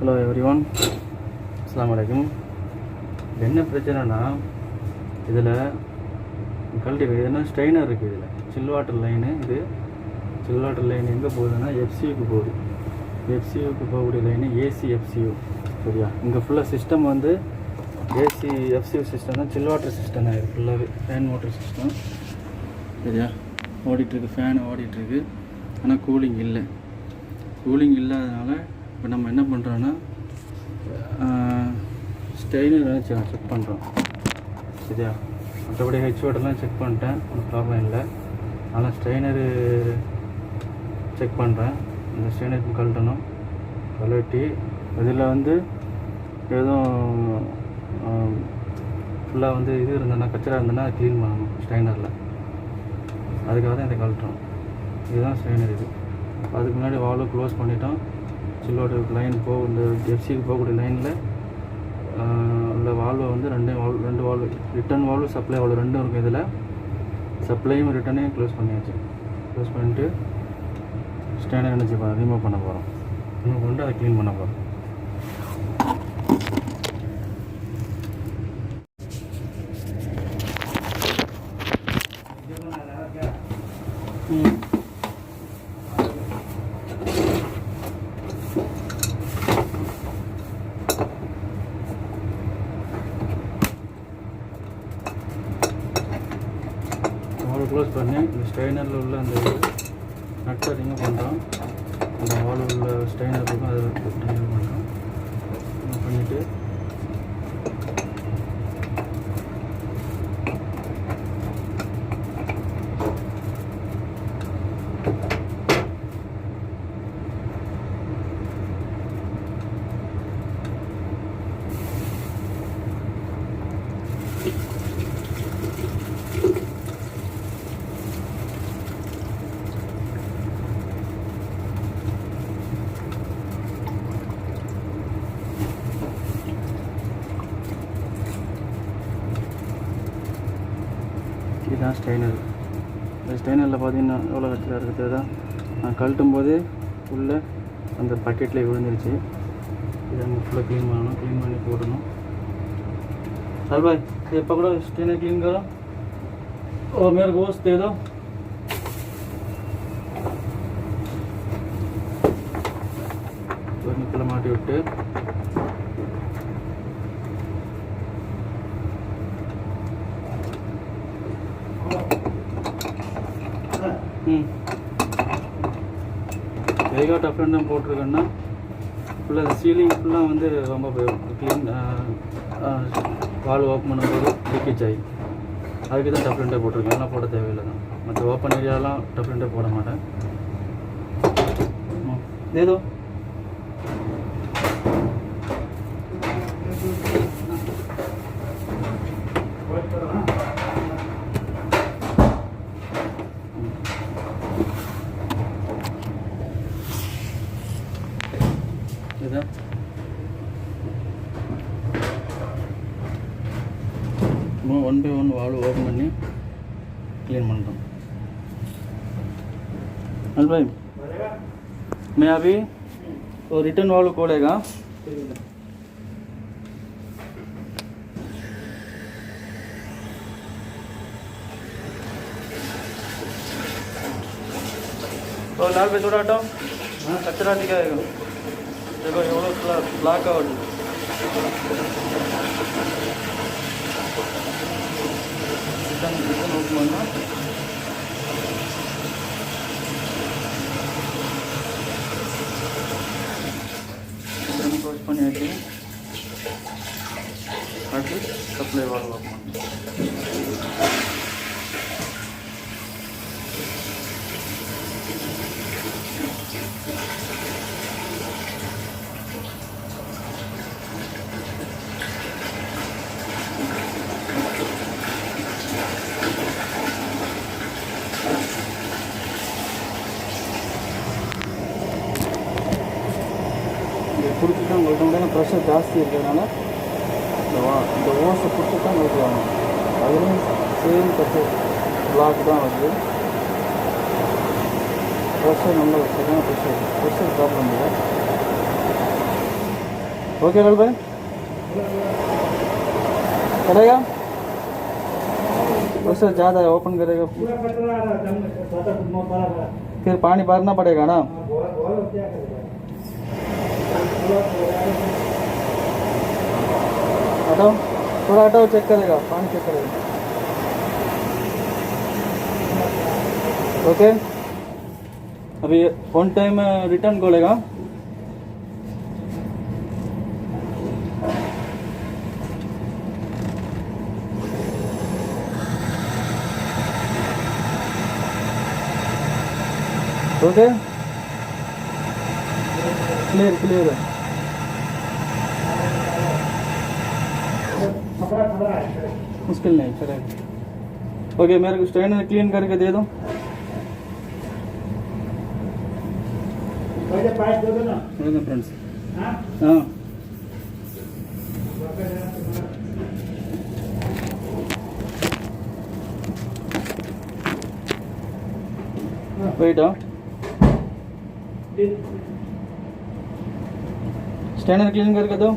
Hello everyone, அஸ்ஸலாமு அலைக்கும். என்ன பிரச்சனைனா இதில் கழட்டி என்ன ஸ்ட்ரெயினர் இருக்குது. இதில் சில் வாட்டர் லைனு, இது சில் வாட்டர் லைன் எங்கே போகுதுன்னா எஃப்சியூக்கு போகுது. எஃப்சியூக்கு போகக்கூடிய லைனு ஏசி எஃப்சியூ. சரியா? இங்கே ஃபுல்லாக சிஸ்டம் வந்து ஏசி எஃப்சியூ சிஸ்டம் தான், சில் வாட்டர் சிஸ்டம் தான். இது ஃபுல்லாகவே ஃபேன் மோட்டர் சிஸ்டம். சரியா? ஓடிட்டுருக்கு, ஃபேன் ஓடிட்டுருக்கு. ஆனால் கூலிங் இல்லை. கூலிங் இல்லாதனால இப்போ நம்ம என்ன பண்ணுறோன்னா ஸ்டெயினர் நினச்சி நான் செக் பண்ணுறோம். சரியா? மற்றபடி ஹெச்ஓட்டெல்லாம் செக் பண்ணிட்டேன், ஒன்றும் ப்ராப்ளம் இல்லை. ஆனால் ஸ்ட்ரெயினரு செக் பண்ணுறேன். இந்த ஸ்ட்ரெயினருக்கு கழட்டணும். கழட்டி இதில் வந்து எதுவும் ஃபுல்லாக வந்து இது இருந்ததுன்னா, கச்சரா இருந்ததுன்னா அதை க்ளீன் பண்ணணும் ஸ்ட்ரெயினரில். அதுக்காக தான் இதை கழட்டுறோம். இதுதான் ஸ்ட்ரெயினர். இது அதுக்கு முன்னாடி வால்வு க்ளோஸ் பண்ணிட்டோம். சில்லோட லைன் இந்த எஃப்சிக்கு போகக்கூடிய லைனில் உள்ள வால்வை வந்து ரெண்டு valve, return valve, supply valve ரெண்டும் இருக்கும். இதில் சப்ளையும் ரிட்டனையும் க்ளோஸ் பண்ணியாச்சு. க்ளோஸ் பண்ணிட்டு ஸ்டேண்டை நினச்சி ரிமூவ் பண்ண போகிறோம். ரிமூவ் பண்ணிட்டு அதை க்ளீன் பண்ண போகிறோம். க்ளோஸ் பண்ணி இந்த ஸ்ட்ரெயினரில் உள்ள அந்த நட்டை ரிமூவ் பண்ணுறோம். அந்த வால் உள்ள ஸ்ட்ரெயினர் இருக்கும், அதை ரிமூவ் பண்ணுறோம். ரிமூவ் பண்ணிவிட்டு இதுதான் ஸ்ட்ரெயினர். இந்த ஸ்ட்ரெயினரில் பார்த்தீங்கன்னா எவ்வளோ கச்சரா இருக்குது தான் நான் கழட்டும் போது உள்ளே அந்த பக்கெட்டில் விழுந்துருச்சு. இதை நம்ம ஃபுல்லாக க்ளீன் பண்ணணும். க்ளீன் பண்ணி போடணும். चल भाई ये पकड़ो, स्ट्रेनर क्लीन करो और मेरे को दे दो. निकल माटी विட்டு வேகா டஃப்ரண்ட் தான் போட்டிருக்கேன்னா ஃபுல்லாக சீலிங் ஃபுல்லாக வந்து ரொம்ப க்ளீன். வால் ஓப்பன் பண்ணும்போது லீக்கேஜ் ஆகி அதுக்கு தான் டஃப்ரண்ட்டே போட்டிருக்கேன். எல்லாம் போட தேவையில்லை தான். மற்ற ஓப்பன் ஏரியாலாம் டஃப்ரண்ட்டே போட மாட்டேன். ஏதோ இதுதான் one by one valve open பண்ணி क्लीन பண்ணுறோம். अल भाई मैं अभी वो रिटर्न वाल्व खोलेगा. तो लाल पे थोड़ा हटाओ, कचरा दिखाएगा. देखो ये ब्लैक आउट रिटर्न ओपन பண்ணா रिटर्न க்ளோஸ் பண்ணியாச்சு. அடுத்து சப்ளை வால்வ் ஓப்பன் பிடிச்சிட்டு உங்கள்கிட்ட வந்து ப்ரெஷர் ஜாஸ்தி இருக்கிறதுனால இந்த ஓஸை பிடிச்சி தான் ஊற்றுவாங்க. அதுலேயும் சேம் ப்ரெஷர் பிளாக் தான் வருது. ப்ரெஷர் நல்லா சரியான ப்ரெஷர் ப்ராப்ளம் இல்லை. ओके राहुल भाई, करेगा उससे ज़्यादा है, ओपन करेगा फिर पानी भरना पड़ेगा ना। हटाओ थोड़ा, हटाओ, चेक करेगा, पानी चेक करेगा। ओके अभी ऑन टाइम रिटर्न खोलेगा। ओके क्लियर क्लियर है। मुश्किल नहीं करेगा। ओके मेरे को स्टैंड क्लीन करके दे दो। फ्रेंड्स हाँ वेट स्टैंड क्लीन करके दो।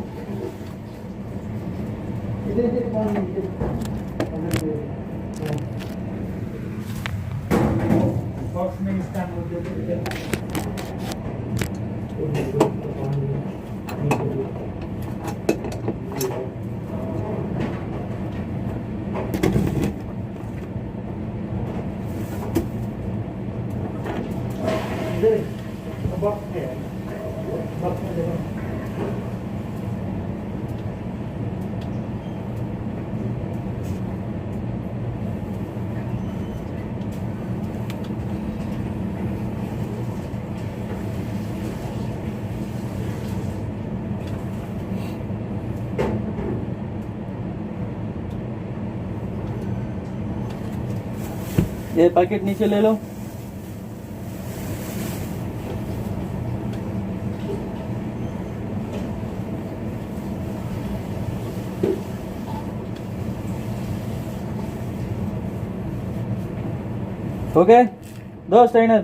बॉक्स में ये पैकेट नीचे ले लो। ओके दो स्टैंडर।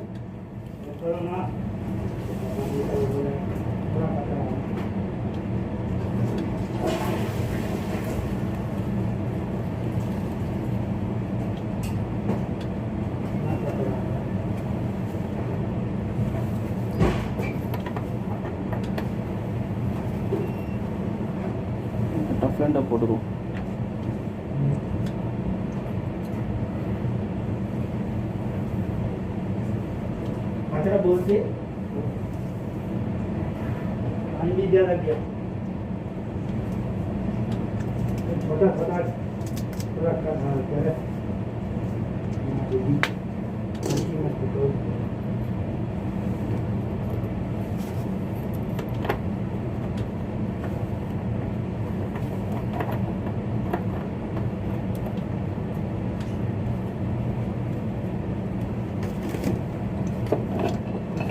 टफ போட்டுருவோம்। अच्छा बोल के पानी भी ज्यादा दिया, छोटा छोटा थोड़ा क्या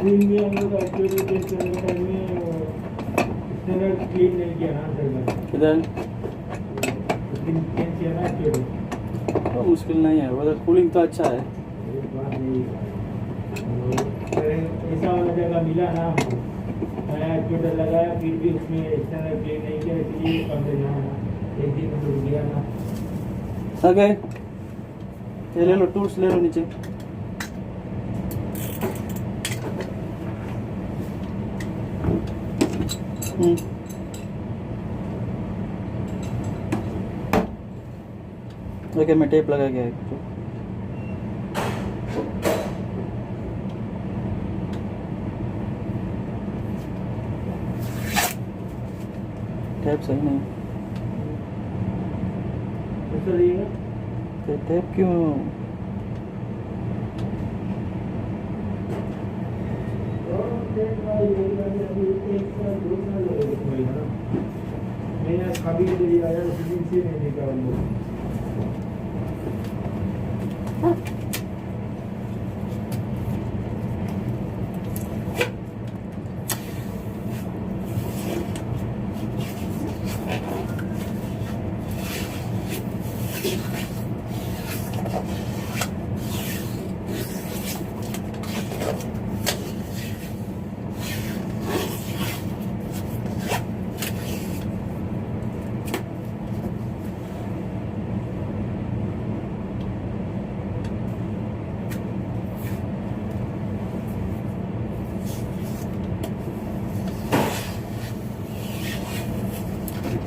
क्लीन में हम लोग एक्चुअली टेस्ट करने के टाइम में स्टैंडर्ड क्लीन नहीं किया ना सर। इधर क्लीन किया ना एक्चुअली तो मुश्किल नहीं है, वो कूलिंग तो अच्छा है। ऐसा वाला जगह मिला ना, नया एक्चुअली लगाया फिर भी उसमें स्टैंडर्ड क्लीन नहीं किया, इसलिए कंप्लेन आया ना, एक दिन रुक गया ना। ओके ये ले लो, टूल्स ले लो नीचे। ओके मैं टेप लगा के टेप सही नहीं तो टेप क्यों मैं कभी भी आया उस दिन से नहीं देखा हम लोग।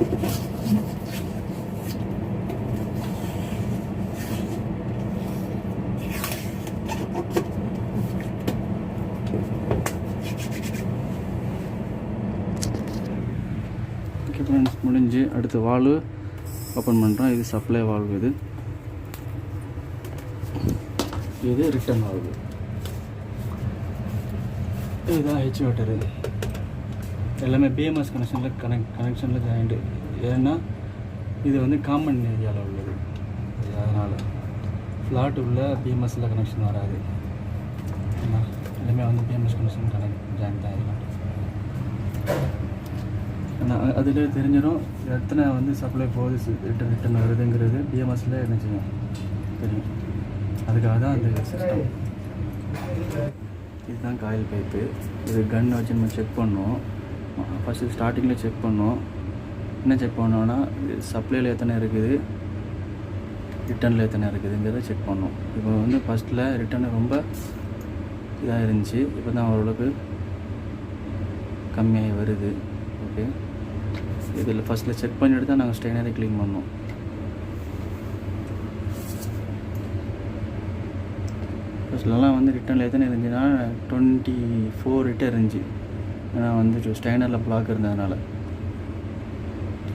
ஓகே ஃப்ரெண்ட்ஸ், முடிஞ்சு அடுத்த வால்வு ஓப்பன் பண்ணுறோம். இது சப்ளை வால்வு, இது ரிட்டர்ன் வால்வு. இதுதான் ஹெச் வாட்டர். இது எல்லாமே பிஎம்எஸ் கனெக்ஷனில் ஜாயிண்ட்டு. ஏன்னா இது வந்து காமன் ஏரியாவில் உள்ளது, அதனால் ஃப்ளாட் உள்ள பிஎம்எஸில் கனெக்ஷன் வராது. எல்லாமே வந்து பிஎம்எஸ் கனெக்ஷன் ஜாயின் தான் இருக்கும். ஆனால் அதில் தெரிஞ்சிடும் எத்தனை வந்து சப்ளை போகுது, ரிட்டர்ன் வருதுங்கிறது பிஎம்எஸில் என்ன செய்யும் தெரியும். அதுக்காக தான் அந்த சிஸ்டம். இதுதான் காயில் பைப்பு. இது கன் வச்சு நம்ம செக் பண்ணோம். ஃபஸ்ட்டு ஸ்டார்டிங்கில் செக் பண்ணோம். என்ன செக் பண்ணோன்னா சப்ளையில் எத்தனை இருக்குது, ரிட்டர்னில் எத்தனை இருக்குதுங்கிறத செக் பண்ணோம். இப்போ வந்து ஃபஸ்ட்டில் ரிட்டர்னு ரொம்ப இதாக இருந்துச்சு, இப்போ தான் ஓரளவுக்கு கம்மியாகி வருது. ஓகே, இதில் ஃபஸ்ட்டில் செக் பண்ணிவிட்டு தான் நாங்கள் ஸ்ட்ரெயினரை க்ளீன் பண்ணோம். ஃபஸ்ட்லலாம் வந்து ரிட்டர்னில் எத்தனை இருந்துச்சுன்னா 24 ரிட்டர் இருந்துச்சு. ஏன்னா வந்து ஸ்ட்ரெயினரில் பிளாக் இருந்ததுனால.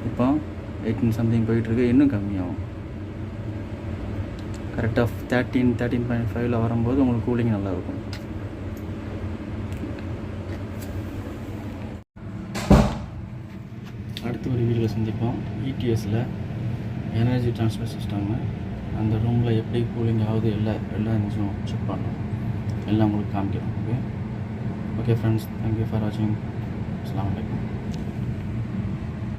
இப்போ 18 சம்திங் போயிட்டுருக்கு, இன்னும் கம்மியாகும். கரெக்டாக 13.5 வரும்போது உங்களுக்கு கூலிங் நல்லாயிருக்கும். அடுத்த ஒரு வீடியோவில் சந்திப்போம். இடிஎஸில் எனர்ஜி ட்ரான்ஸ்ஃபர் சிஸ்டம் அந்த ரூமில் எப்படி கூலிங் ஆகுது எல்லாம் நிஜம் செக் பண்ணணும். எல்லாம் உங்களுக்கு காமிக்கிறோம். ஓகே ஃப்ரெண்ட்ஸ், தேங்க்யூ ஃபார் வாட்சிங். அஸ்ஸலாமு அலைக்கும்.